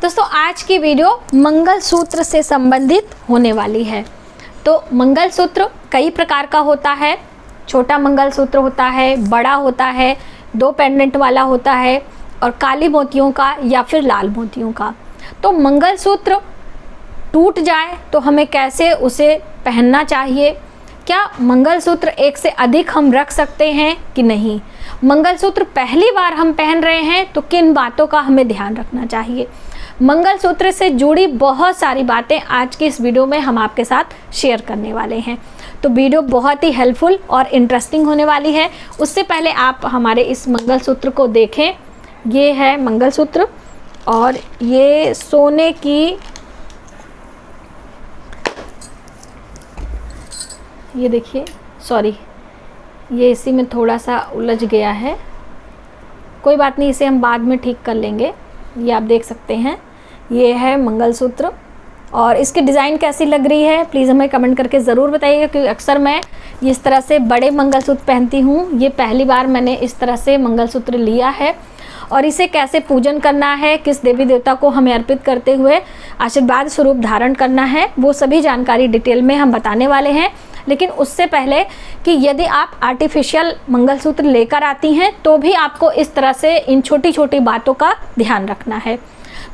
दोस्तों आज की वीडियो मंगलसूत्र से संबंधित होने वाली है। तो मंगलसूत्र कई प्रकार का होता है। छोटा मंगलसूत्र होता है, बड़ा होता है, 2 पेंडेंट वाला होता है और काली मोतियों का या फिर लाल मोतियों का। तो मंगलसूत्र टूट जाए तो हमें कैसे उसे पहनना चाहिए, क्या मंगलसूत्र एक से अधिक हम रख सकते हैं कि नहीं, मंगलसूत्र पहली बार हम पहन रहे हैं तो किन बातों का हमें ध्यान रखना चाहिए, मंगलसूत्र से जुड़ी बहुत सारी बातें आज की इस वीडियो में हम आपके साथ शेयर करने वाले हैं। तो वीडियो बहुत ही हेल्पफुल और इंटरेस्टिंग होने वाली है। उससे पहले आप हमारे इस मंगलसूत्र को देखें। ये है मंगलसूत्र और ये सोने की, ये देखिए, सॉरी ये इसी में थोड़ा सा उलझ गया है, कोई बात नहीं, इसे हम बाद में ठीक कर लेंगे। ये आप देख सकते हैं, ये है मंगलसूत्र और इसकी डिज़ाइन कैसी लग रही है प्लीज़ हमें कमेंट करके ज़रूर बताइएगा, क्योंकि अक्सर मैं इस तरह से बड़े मंगलसूत्र पहनती हूँ। ये पहली बार मैंने इस तरह से मंगलसूत्र लिया है और इसे कैसे पूजन करना है, किस देवी देवता को हमें अर्पित करते हुए आशीर्वाद स्वरूप धारण करना है, वो सभी जानकारी डिटेल में हम बताने वाले हैं। लेकिन उससे पहले कि यदि आप आर्टिफिशियल मंगलसूत्र लेकर आती हैं तो भी आपको इस तरह से इन छोटी छोटी बातों का ध्यान रखना है।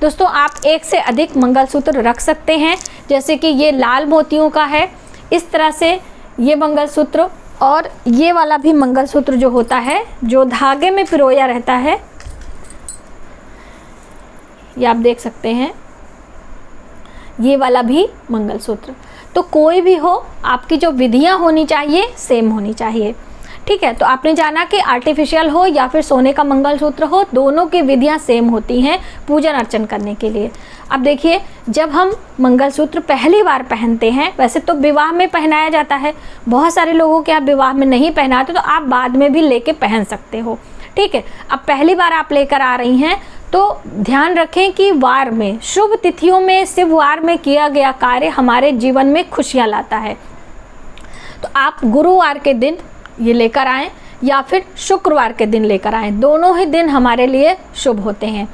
दोस्तों आप एक से अधिक मंगलसूत्र रख सकते हैं, जैसे कि ये लाल मोतियों का है, इस तरह से ये मंगलसूत्र, और ये वाला भी मंगलसूत्र जो होता है जो धागे में पिरोया रहता है, ये आप देख सकते हैं, ये वाला भी मंगलसूत्र। तो कोई भी हो, आपकी जो विधियां होनी चाहिए सेम होनी चाहिए, ठीक है। तो आपने जाना कि आर्टिफिशियल हो या फिर सोने का मंगलसूत्र हो, दोनों की विधियां सेम होती हैं पूजन अर्चन करने के लिए। अब देखिए, जब हम मंगलसूत्र पहली बार पहनते हैं, वैसे तो विवाह में पहनाया जाता है, बहुत सारे लोगों के आप विवाह में नहीं पहनाते तो आप बाद में भी लेके पहन सकते हो, ठीक है। अब पहली बार आप लेकर आ रही हैं तो ध्यान रखें कि वार में, शुभ तिथियों में, शुभ वार में किया गया कार्य हमारे जीवन में खुशियाँ लाता है। तो आप गुरुवार के दिन ये लेकर आएँ या फिर शुक्रवार के दिन लेकर आएँ, दोनों ही दिन हमारे लिए शुभ होते हैं,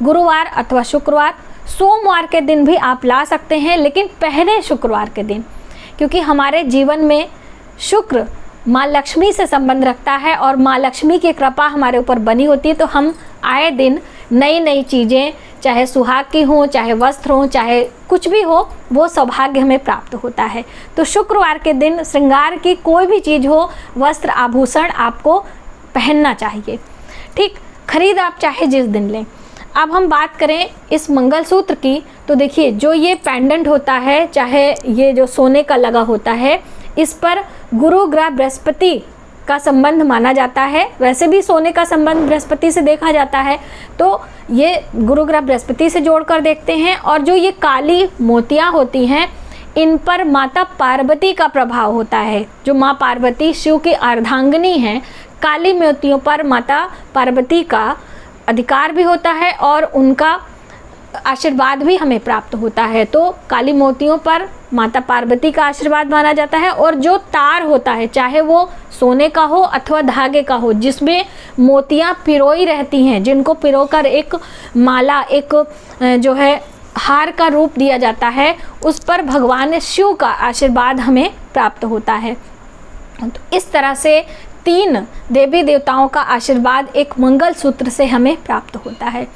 गुरुवार अथवा शुक्रवार। सोमवार के दिन भी आप ला सकते हैं, लेकिन पहले शुक्रवार के दिन, क्योंकि हमारे जीवन में शुक्र माँ लक्ष्मी से संबंध रखता है और माँ लक्ष्मी की कृपा हमारे ऊपर बनी होती है। तो हम आए दिन नई नई चीज़ें, चाहे सुहाग की हो, चाहे वस्त्र हो, चाहे कुछ भी हो, वो सौभाग्य हमें प्राप्त होता है। तो शुक्रवार के दिन श्रृंगार की कोई भी चीज़ हो, वस्त्र आभूषण आपको पहनना चाहिए, ठीक। खरीद आप चाहे जिस दिन लें। अब हम बात करें इस मंगलसूत्र की, तो देखिए जो ये पेंडेंट होता है, चाहे ये जो सोने का लगा होता है, इस पर गुरु ग्रह बृहस्पति का संबंध माना जाता है। वैसे भी सोने का संबंध बृहस्पति से देखा जाता है, तो ये गुरु ग्रह बृहस्पति से जोड़कर देखते हैं। और जो ये काली मोतियाँ होती हैं, इन पर माता पार्वती का प्रभाव होता है। जो माँ पार्वती शिव की अर्धांगिनी हैं, काली मोतियों पर माता पार्वती का अधिकार भी होता है और उनका आशीर्वाद भी हमें प्राप्त होता है। तो काली मोतियों पर माता पार्वती का आशीर्वाद माना जाता है। और जो तार होता है, चाहे वो सोने का हो अथवा धागे का हो, जिसमें मोतियां पिरोई रहती हैं, जिनको पिरोकर एक माला, एक जो है हार का रूप दिया जाता है, उस पर भगवान शिव का आशीर्वाद हमें प्राप्त होता है। तो इस तरह से 3 देवी देवताओं का आशीर्वाद एक मंगलसूत्र से हमें प्राप्त होता है।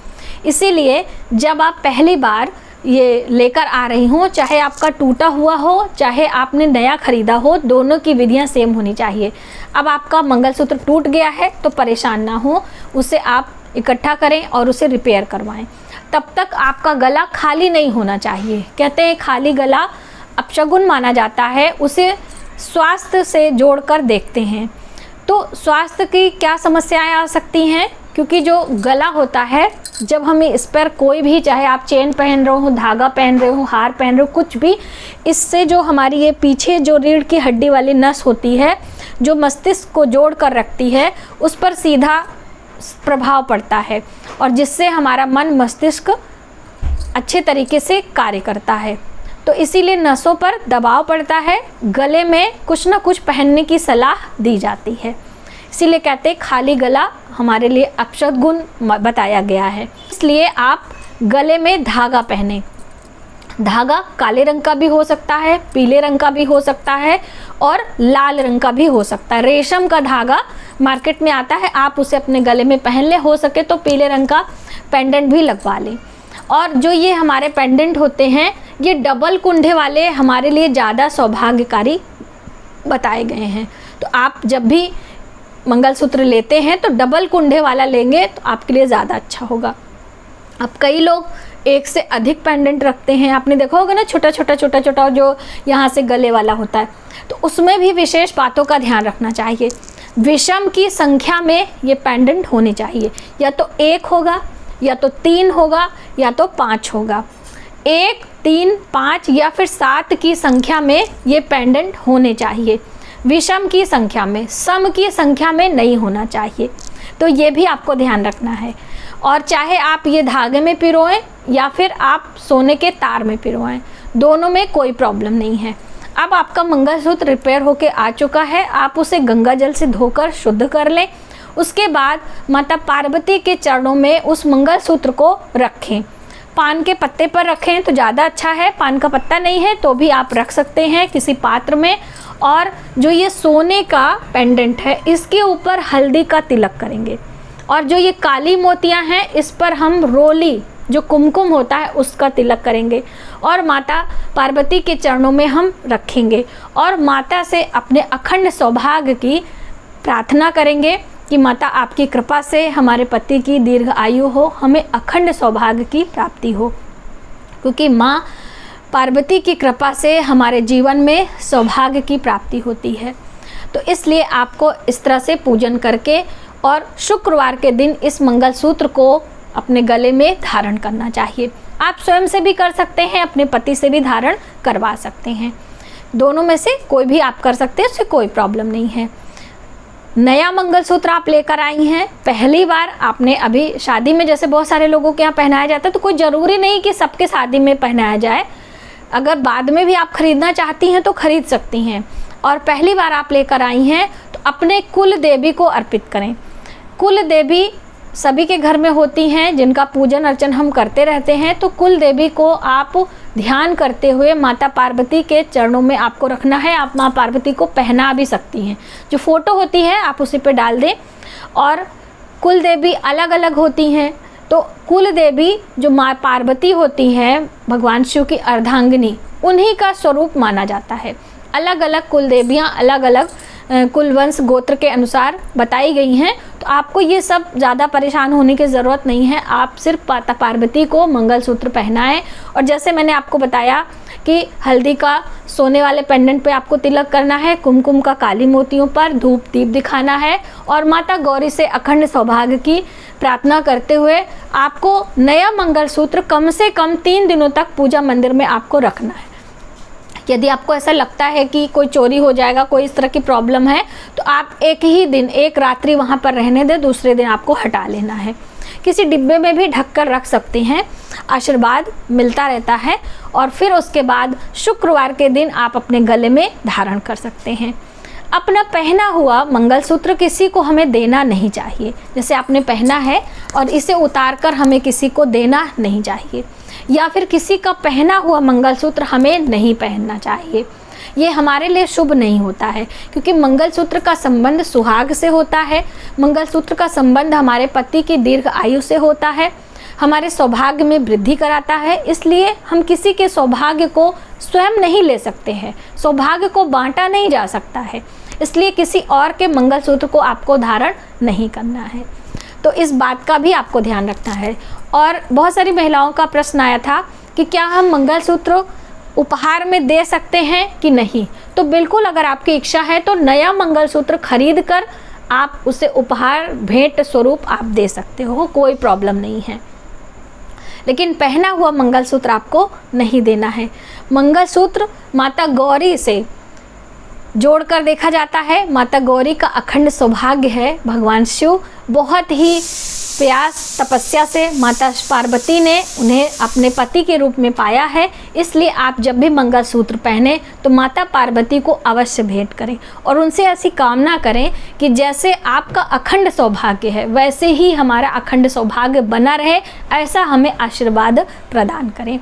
इसीलिए जब आप पहली बार ये लेकर आ रही हो, चाहे आपका टूटा हुआ हो, चाहे आपने नया खरीदा हो, दोनों की विधियां सेम होनी चाहिए। अब आपका मंगलसूत्र टूट गया है तो परेशान ना हो, उसे आप इकट्ठा करें और उसे रिपेयर करवाएं। तब तक आपका गला खाली नहीं होना चाहिए। कहते हैं खाली गला अपशगुन माना जाता है, उसे स्वास्थ्य से जोड़कर देखते हैं। तो स्वास्थ्य की क्या समस्याएं आ सकती हैं, क्योंकि जो गला होता है, जब हमें इस पर कोई भी, चाहे आप चेन पहन रहे हो, धागा पहन रहे हो, हार पहन रहे हो, कुछ भी, इससे जो हमारी ये पीछे जो रीढ़ की हड्डी वाली नस होती है, जो मस्तिष्क को जोड़ कर रखती है, उस पर सीधा प्रभाव पड़ता है और जिससे हमारा मन मस्तिष्क अच्छे तरीके से कार्य करता है। तो इसीलिए नसों पर दबाव पड़ता है, गले में कुछ ना कुछ पहनने की सलाह दी जाती है। इसीलिए कहते हैं खाली गला हमारे लिए अपशगुन बताया गया है। इसलिए आप गले में धागा पहने। धागा काले रंग का भी हो सकता है, पीले रंग का भी हो सकता है और लाल रंग का भी हो सकता है। रेशम का धागा मार्केट में आता है, आप उसे अपने गले में पहन ले, हो सके तो पीले रंग का पेंडेंट भी लगवा लें। और जो ये हमारे पेंडेंट होते हैं ये डबल कुंडे वाले हमारे लिए ज़्यादा सौभाग्यकारी बताए गए हैं। तो आप जब भी मंगलसूत्र लेते हैं तो डबल कुंडे वाला लेंगे तो आपके लिए ज़्यादा अच्छा होगा। अब कई लोग एक से अधिक पेंडेंट रखते हैं, आपने देखा होगा ना, छोटा छोटा जो यहाँ से गले वाला होता है, तो उसमें भी विशेष बातों का ध्यान रखना चाहिए। विषम की संख्या में ये पेंडेंट होने चाहिए, या तो 1 होगा, या तो 3 होगा, या तो 5 होगा। 1, 3, 5 या फिर 7 की संख्या में ये पेंडेंट होने चाहिए। विषम की संख्या में, सम की संख्या में नहीं होना चाहिए। तो ये भी आपको ध्यान रखना है। और चाहे आप ये धागे में पिरोएं या फिर आप सोने के तार में पिरोएं, दोनों में कोई प्रॉब्लम नहीं है। अब आपका मंगलसूत्र रिपेयर होके आ चुका है, आप उसे गंगा जल से धोकर शुद्ध कर लें। उसके बाद माता पार्वती के चरणों में उस मंगलसूत्र को रखें। पान के पत्ते पर रखें तो ज़्यादा अच्छा है, पान का पत्ता नहीं है तो भी आप रख सकते हैं किसी पात्र में। और जो ये सोने का पेंडेंट है इसके ऊपर हल्दी का तिलक करेंगे, और जो ये काली मोतियां हैं इस पर हम रोली, जो कुमकुम होता है, उसका तिलक करेंगे और माता पार्वती के चरणों में हम रखेंगे और माता से अपने अखंड सौभाग्य की प्रार्थना करेंगे कि माता आपकी कृपा से हमारे पति की दीर्घ आयु हो, हमें अखंड सौभाग्य की प्राप्ति हो, क्योंकि माँ पार्वती की कृपा से हमारे जीवन में सौभाग्य की प्राप्ति होती है। तो इसलिए आपको इस तरह से पूजन करके और शुक्रवार के दिन इस मंगलसूत्र को अपने गले में धारण करना चाहिए। आप स्वयं से भी कर सकते हैं, अपने पति से भी धारण करवा सकते हैं, दोनों में से कोई भी आप कर सकते हैं, उससे कोई प्रॉब्लम नहीं है। नया मंगलसूत्र आप लेकर आई हैं, पहली बार आपने अभी शादी में, जैसे बहुत सारे लोगों के यहाँ पहनाया जाता है, तो कोई ज़रूरी नहीं कि सबके शादी में पहनाया जाए। अगर बाद में भी आप ख़रीदना चाहती हैं तो ख़रीद सकती हैं। और पहली बार आप लेकर आई हैं तो अपने कुल देवी को अर्पित करें। कुल देवी सभी के घर में होती हैं जिनका पूजन अर्चन हम करते रहते हैं, तो कुल देवी को आप ध्यान करते हुए माता पार्वती के चरणों में आपको रखना है। आप माँ पार्वती को पहना भी सकती हैं, जो फ़ोटो होती है आप उसी पे डाल दें। और कुल देवी अलग अलग होती हैं, तो कुल देवी जो माँ पार्वती होती हैं, भगवान शिव की अर्धांगिनी, उन्हीं का स्वरूप माना जाता है। अलग अलग कुल देवियाँ अलग अलग कुल वंश गोत्र के अनुसार बताई गई हैं, तो आपको ये सब ज़्यादा परेशान होने की ज़रूरत नहीं है। आप सिर्फ माता पार्वती को मंगलसूत्र पहनाएं। और जैसे मैंने आपको बताया कि हल्दी का सोने वाले पेंडेंट पे आपको तिलक करना है, कुमकुम का काली मोतियों पर धूप दीप दिखाना है और माता गौरी से अखंड सौभाग्य की प्रार्थना करते हुए आपको नया मंगलसूत्र कम से कम 3 दिनों तक पूजा मंदिर में आपको रखना है। यदि आपको ऐसा लगता है कि कोई चोरी हो जाएगा, कोई इस तरह की प्रॉब्लम है, तो आप एक ही दिन, एक रात्रि वहाँ पर रहने दें, दूसरे दिन आपको हटा लेना है। किसी डिब्बे में भी ढक कर रख सकते हैं, आशीर्वाद मिलता रहता है। और फिर उसके बाद शुक्रवार के दिन आप अपने गले में धारण कर सकते हैं। अपना पहना हुआ मंगलसूत्र किसी को हमें देना नहीं चाहिए। जैसे आपने पहना है और इसे उतार कर हमें किसी को देना नहीं चाहिए, या फिर किसी का पहना हुआ मंगलसूत्र हमें नहीं पहनना चाहिए। ये हमारे लिए शुभ नहीं होता है, क्योंकि मंगलसूत्र का संबंध सुहाग से होता है। मंगलसूत्र का संबंध हमारे पति की दीर्घ आयु से होता है, हमारे सौभाग्य में वृद्धि कराता है। इसलिए हम किसी के सौभाग्य को स्वयं नहीं ले सकते हैं, सौभाग्य को बांटा नहीं जा सकता है। इसलिए किसी और के मंगलसूत्र को आपको धारण नहीं करना है। तो इस बात का भी आपको ध्यान रखना है। और बहुत सारी महिलाओं का प्रश्न आया था कि क्या हम मंगलसूत्र उपहार में दे सकते हैं कि नहीं। तो बिल्कुल, अगर आपकी इच्छा है तो नया मंगलसूत्र खरीद कर आप उसे उपहार भेंट स्वरूप आप दे सकते हो, कोई प्रॉब्लम नहीं है। लेकिन पहना हुआ मंगलसूत्र आपको नहीं देना है। मंगलसूत्र माता गौरी से जोड़कर देखा जाता है। माता गौरी का अखंड सौभाग्य है। भगवान शिव बहुत ही प्रयास तपस्या से माता पार्वती ने उन्हें अपने पति के रूप में पाया है, इसलिए आप जब भी मंगलसूत्र पहने तो माता पार्वती को अवश्य भेंट करें और उनसे ऐसी कामना करें कि जैसे आपका अखंड सौभाग्य है वैसे ही हमारा अखंड सौभाग्य बना रहे, ऐसा हमें आशीर्वाद प्रदान करें।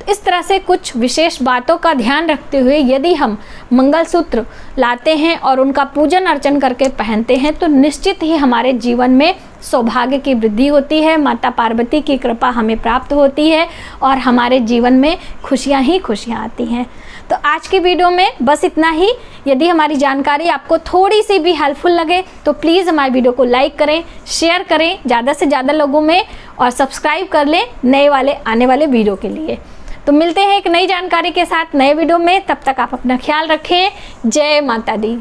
तो इस तरह से कुछ विशेष बातों का ध्यान रखते हुए यदि हम मंगलसूत्र लाते हैं और उनका पूजन अर्चन करके पहनते हैं तो निश्चित ही हमारे जीवन में सौभाग्य की वृद्धि होती है, माता पार्वती की कृपा हमें प्राप्त होती है और हमारे जीवन में खुशियाँ ही खुशियाँ आती हैं। तो आज की वीडियो में बस इतना ही। यदि हमारी जानकारी आपको थोड़ी सी भी हेल्पफुल लगे तो प्लीज़ हमारी वीडियो को लाइक करें, शेयर करें ज़्यादा से ज़्यादा लोगों में और सब्सक्राइब कर लें नए वाले आने वाले वीडियो के लिए। तो मिलते हैं एक नई जानकारी के साथ नए वीडियो में, तब तक आप अपना ख्याल रखें। जय माता दी।